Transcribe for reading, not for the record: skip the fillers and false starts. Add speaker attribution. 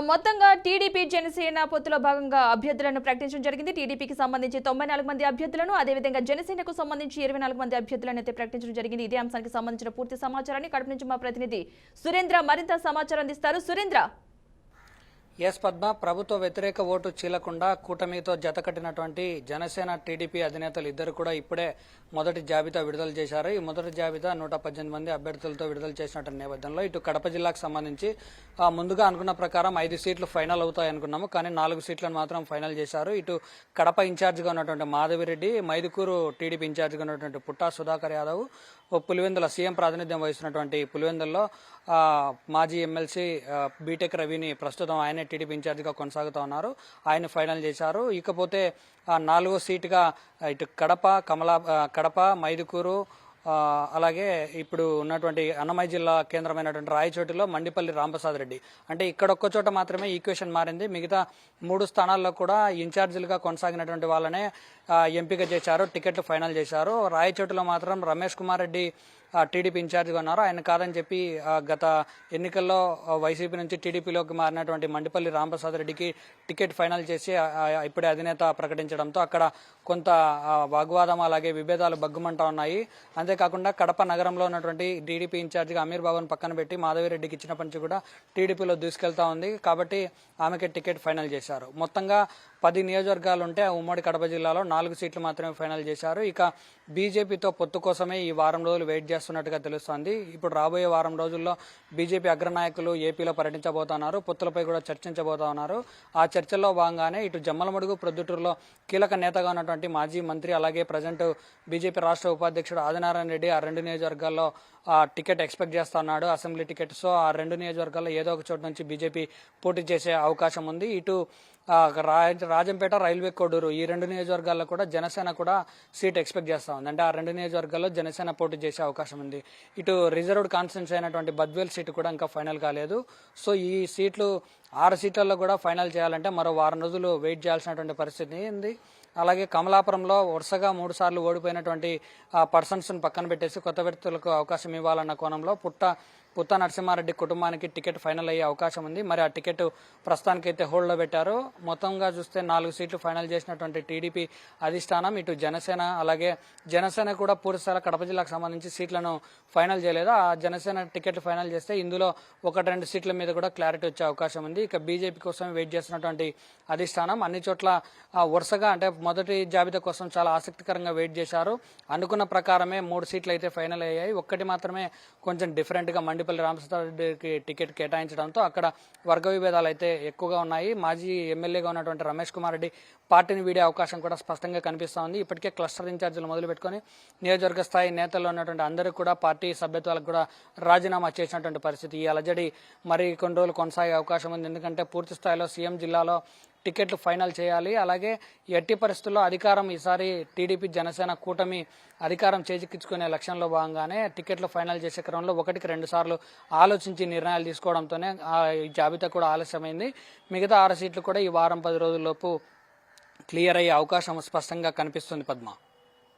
Speaker 1: మొత్తంగా టీడీపీ జనసేన పొత్తులో భాగంగా అభ్యర్థులను ప్రకటించడం జరిగింది. టీడీపీకి సంబంధించి 94 మంది అభ్యర్థులను, అదేవిధంగా జనసేనకు సంబంధించి 24 మంది అభ్యర్థులను అయితే ప్రకటించడం జరిగింది. ఇదే అంశానికి సంబంధించిన పూర్తి సమాచారాన్ని కడప నుంచి మా ప్రతినిధి సురేంద్ర మరింత సమాచారం అందిస్తారు. సురేంద్ర.
Speaker 2: ఎస్ పద్మ, ప్రభుత్వ వ్యతిరేక ఓటు చీలకుండా కూటమితో జతకట్టినటువంటి జనసేన టీడీపీ అధినేతలు ఇద్దరు కూడా ఇప్పుడే మొదటి జాబితా విడుదల చేశారు. ఈ మొదటి జాబితా 118 మంది అభ్యర్థులతో విడుదల చేసినటువంటి నేపథ్యంలో ఇటు కడప జిల్లాకు సంబంధించి ముందుగా అనుకున్న ప్రకారం 5 సీట్లు ఫైనల్ అవుతాయి అనుకున్నాము, కానీ 4 సీట్లను మాత్రం ఫైనల్ చేశారు. ఇటు కడప ఇన్ఛార్జిగా ఉన్నటువంటి మాధవిరెడ్డి, మైదుకూరు టీడీపీ ఇన్ఛార్జిగా ఉన్నటువంటి పుట్టా సుధాకర్ యాదవ్, పులివెందుల సీఎం ప్రాతినిధ్యం వహిస్తున్నటువంటి పులివెందుల్లో మాజీ ఎమ్మెల్సీ బీటెక్ రవిని ప్రస్తుతం ఆయనే టీడీపీ ఇన్ఛార్జిగా కొనసాగుతూ ఉన్నారు. ఆయన ఫైనల్ చేశారు. ఇకపోతే 4వ సీటుగా ఇటు కడప, మైదుకూరు, అలాగే ఇప్పుడు ఉన్నటువంటి అన్నమయ్య జిల్లా కేంద్రమైనటువంటి రాయచోటిలో మండిపల్లి రాంప్రసాద్ రెడ్డి. అంటే ఇక్కడ ఒక్క చోట మాత్రమే ఈక్వేషన్ మారింది. మిగతా 3 స్థానాల్లో కూడా ఇన్ఛార్జీలుగా కొనసాగినటువంటి వాళ్ళనే ఎంపిక చేశారు, టికెట్లు ఫైనల్ చేశారు. రాయచోటిలో మాత్రం రమేష్ కుమార్ రెడ్డి టీడీపీ ఇన్ఛార్జిగా ఉన్నారు. ఆయన కాదని చెప్పి గత ఎన్నికల్లో వైసీపీ నుంచి టీడీపీలోకి మారినటువంటి మండిపల్లి రాంప్రసాద్ రెడ్డికి టికెట్ ఫైనల్ చేసి ఇప్పుడే అధినేత ప్రకటించడంతో అక్కడ కొంత వాగ్వాదం అలాగే విభేదాలు బగ్గుమంటా ఉన్నాయి. అంతేకాకుండా కడప నగరంలో ఉన్నటువంటి టీడీపీ ఇన్ఛార్జిగా అమీర్ బాబును పక్కన పెట్టి మాధవిరెడ్డికి ఇచ్చినప్పటి నుంచి కూడా టీడీపీలో దూసుకెళ్తా ఉంది. కాబట్టి ఆమెకి టికెట్ ఫైనల్ చేశారు. మొత్తంగా 10 నియోజకవర్గాలు ఉంటే ఉమ్మడి కడప జిల్లాలో 4 సీట్లు మాత్రమే ఫైనల్ చేశారు. ఇక బీజేపీతో పొత్తు కోసమే ఈ వారం రోజులు వెయిట్ చేస్తున్నట్టుగా తెలుస్తోంది. ఇప్పుడు రాబోయే వారం రోజుల్లో బీజేపీ అగ్రనాయకులు ఏపీలో పర్యటించబోతున్నారు, పొత్తులపై కూడా చర్చించబోతా ఉన్నారు. ఆ చర్చల్లో భాగంగానే ఇటు జమ్మలమడుగు, ప్రొద్దుటూరులో కీలక నేతగా ఉన్నటువంటి మాజీ మంత్రి అలాగే ప్రజెంట్ బీజేపీ రాష్ట్ర ఉపాధ్యక్షుడు ఆదినారాయణ రెడ్డి ఆ 2 నియోజకవర్గాల్లో టికెట్ ఎక్స్పెక్ట్ చేస్తా ఉన్నాడు, అసెంబ్లీ టికెట్. సో ఆ 2 నియోజకవర్గాల్లో ఏదో ఒక చోటు నుంచి బీజేపీ పోటీ చేసే అవకాశం ఉంది. ఇటు రాజంపేట, రైల్వే కోడూరు ఈ 2 నియోజకవర్గాల్లో కూడా జనసేన కూడా సీట్ ఎక్స్పెక్ట్ చేస్తా ఉంది. అంటే ఆ 2 నియోజకవర్గాల్లో జనసేన పోటీ చేసే అవకాశం ఉంది. ఇటు రిజర్వ్డ్ కాన్స్టిట్యున్సీ అయినటువంటి బద్వేల్ సీటు కూడా ఇంకా ఫైనల్ కాలేదు. సో ఈ సీట్లు 6 సీట్లలో కూడా ఫైనల్ చేయాలంటే మరో వారం రోజులు వెయిట్ చేయాల్సినటువంటి పరిస్థితి ఉంది. అలాగే కమలాపురంలో వరుసగా 3 సార్లు ఓడిపోయినటువంటి పర్సన్స్ని పక్కన పెట్టేసి కొత్త వ్యక్తులకు అవకాశం ఇవ్వాలన్న కోణంలో పుత్త నరసింహారెడ్డి కుటుంబానికి టికెట్ ఫైనల్ అయ్యే అవకాశం ఉంది. మరి ఆ టికెట్ ప్రస్తుతానికైతే హోల్డ్లో పెట్టారు. మొత్తంగా చూస్తే 4 సీట్లు ఫైనల్ చేసినటువంటి టీడీపీ అధిష్టానం ఇటు జనసేన, అలాగే జనసేన కూడా పూర్తిస్థాయిలో కడప జిల్లాకు సంబంధించి సీట్లను ఫైనల్ చేయలేదు. ఆ జనసేన టికెట్లు ఫైనల్ చేస్తే ఇందులో 1-2 సీట్ల మీద కూడా క్లారిటీ వచ్చే అవకాశం ఉంది. ఇక బీజేపీ కోసం వెయిట్ చేస్తున్నటువంటి అధిష్టానం అన్ని చోట్ల వరుసగా అంటే మొదటి జాబితా కోసం చాలా ఆసక్తికరంగా వెయిట్ చేశారు. అనుకున్న ప్రకారమే 3 సీట్లు అయితే ఫైనల్ అయ్యాయి. ఒక్కటి మాత్రమే కొంచెం డిఫరెంట్గా మండిపల్లి రామప్రసాద్ రెడ్డికి టికెట్ కేటాయించడంతో అక్కడ వర్గ విభేదాలు అయితే ఎక్కువగా ఉన్నాయి. మాజీ ఎమ్మెల్యేగా ఉన్నటువంటి రమేష్ కుమార్ రెడ్డి పార్టీని వీడే అవకాశం కూడా స్పష్టంగా కనిపిస్తూ ఉంది. ఇప్పటికే క్లస్టర్ ఇన్ఛార్జీలు మొదలు పెట్టుకొని నియోజకవర్గ స్థాయి నేతల్లో ఉన్నటువంటి అందరూ కూడా పార్టీ సభ్యత్వాలకు కూడా రాజీనామా చేసినటువంటి పరిస్థితి. ఈ అలజడి మరి కొన్ని రోజులు కొనసాగే అవకాశం ఉంది. ఎందుకంటే పూర్తి స్థాయిలో సీఎం జిల్లాలో టికెట్లు ఫైనల్ చేయాలి. అలాగే ఎట్టి పరిస్థితుల్లో అధికారం ఈసారి టీడీపీ జనసేన కూటమి అధికారం చేజిక్కించుకునే లక్ష్యంలో భాగంగానే టికెట్లు ఫైనల్ చేసే క్రమంలో 1-2 సార్లు ఆలోచించి నిర్ణయాలు తీసుకోవడంతోనే ఈ జాబితా కూడా ఆలస్యమైంది. మిగతా 6 సీట్లు కూడా ఈ వారం 10 రోజుల్లోపు క్లియర్ అయ్యే అవకాశం స్పష్టంగా కనిపిస్తుంది. పద్మ.